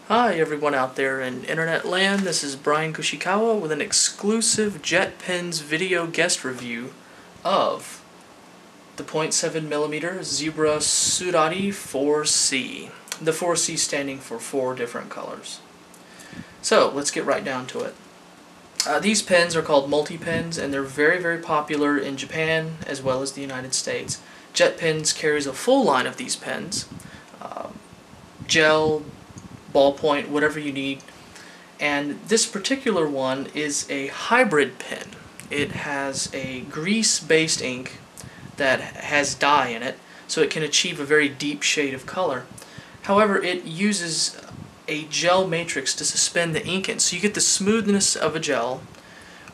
Hi everyone out there in internet land, this is Bryan Kushikawa with an exclusive JetPens video guest review of the 0.7mm Zebra Surari 4C. The 4C standing for 4 different colors. So let's get right down to it. These pens are called multi-pens and they're very popular in Japan as well as the United States. JetPens carries a full line of these pens. Gel, ballpoint, whatever you need. And this particular one is a hybrid pen. It has a grease-based ink that has dye in it, so it can achieve a very deep shade of color. However, it uses a gel matrix to suspend the ink in, so you get the smoothness of a gel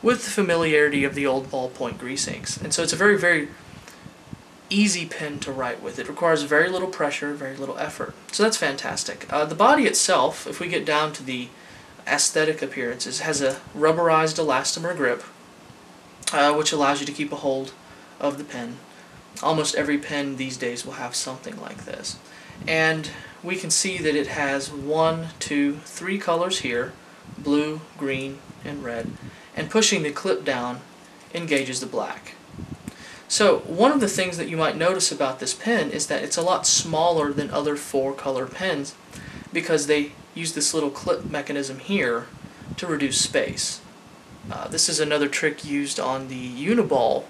with the familiarity of the old ballpoint grease inks. And so it's a very easy pen to write with. It requires very little pressure, very little effort. So that's fantastic. The body itself, if we get down to the aesthetic appearances, has a rubberized elastomer grip, which allows you to keep a hold of the pen. Almost every pen these days will have something like this. And we can see that it has 1, 2, 3 colors here, blue, green, and red. And pushing the clip down engages the black. So one of the things that you might notice about this pen is that it's a lot smaller than other 4-color pens because they use this little clip mechanism here to reduce space. This is another trick used on the Uniball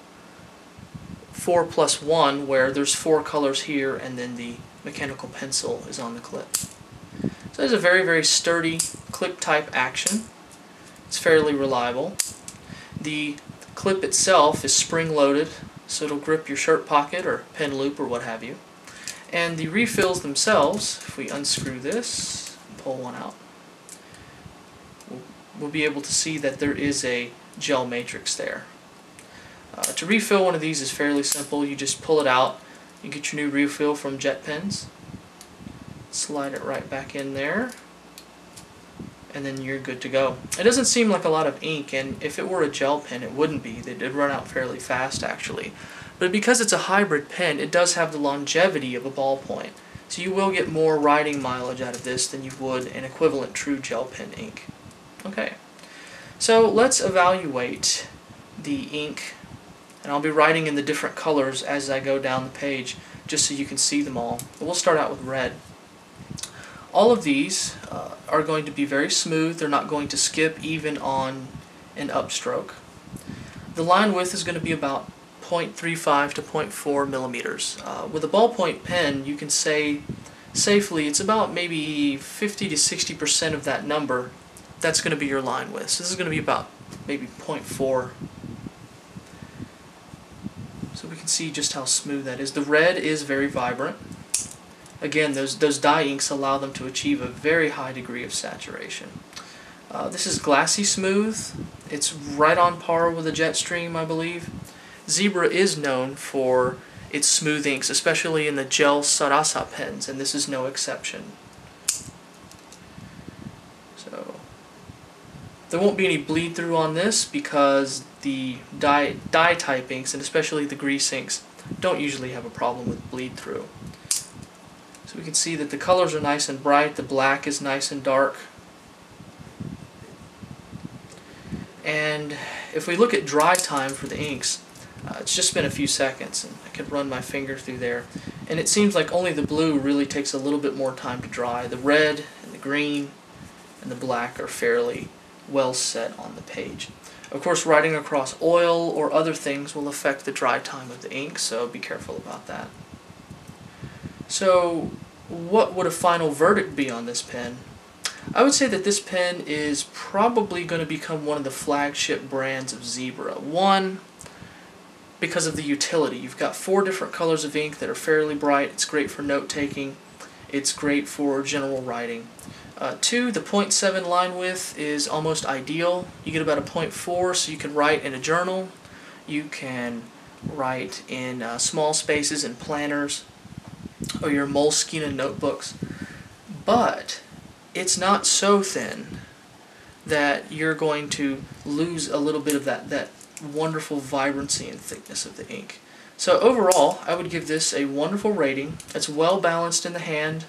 4+1 where there's 4 colors here and then the mechanical pencil is on the clip. So there's a very sturdy clip type action. It's fairly reliable. The clip itself is spring loaded, so it'll grip your shirt pocket or pen loop or what have you. And the refills themselves, if we unscrew this, pull one out, we'll be able to see that there is a gel matrix there. To refill one of these is fairly simple. You just pull it out, you get your new refill from JetPens, slide it right back in there, and then you're good to go. It doesn't seem like a lot of ink, and if it were a gel pen it wouldn't be. It'd run out fairly fast actually. But because it's a hybrid pen, it does have the longevity of a ballpoint. So you will get more writing mileage out of this than you would an equivalent true gel pen ink. Okay, so let's evaluate the ink, and I'll be writing in the different colors as I go down the page just so you can see them all. But we'll start out with red. All of these are going to be very smooth. They're not going to skip even on an upstroke. The line width is going to be about 0.35 to 0.4 millimeters. With a ballpoint pen, you can say safely it's about maybe 50 to 60% of that number. That's going to be your line width. So this is going to be about maybe 0.4. So we can see just how smooth that is. The red is very vibrant. Again, those dye inks allow them to achieve a very high degree of saturation. This is glassy smooth. It's right on par with a Jetstream, I believe. Zebra is known for its smooth inks, especially in the gel Sarasa pens, and this is no exception. So there won't be any bleed through on this because the dye type inks, and especially the grease inks, don't usually have a problem with bleed through. So we can see that the colors are nice and bright, the black is nice and dark. And if we look at dry time for the inks, it's just been a few seconds, and I could run my finger through there. And it seems like only the blue really takes a little bit more time to dry. The red and the green and the black are fairly well set on the page. Of course, writing across oil or other things will affect the dry time of the ink, so be careful about that. So what would a final verdict be on this pen? I would say that this pen is probably going to become one of the flagship brands of Zebra. One, because of the utility. You've got 4 different colors of ink that are fairly bright. It's great for note-taking. It's great for general writing. 2, the 0.7 line width is almost ideal. You get about a 0.4, so you can write in a journal. You can write in small spaces in planners or your Moleskine notebooks, but it's not so thin that you're going to lose a little bit of that wonderful vibrancy and thickness of the ink. So overall, I would give this a wonderful rating. It's well balanced in the hand,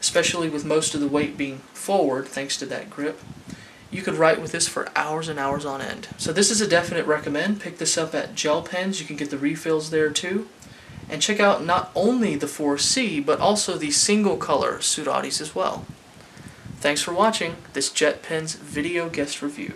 especially with most of the weight being forward thanks to that grip. You could write with this for hours and hours on end. So this is a definite recommend. Pick this up at Gel Pens. You can get the refills there too. And check out not only the 4C, but also the single color Suraris as well. Thanks for watching this Jet Pens video guest review.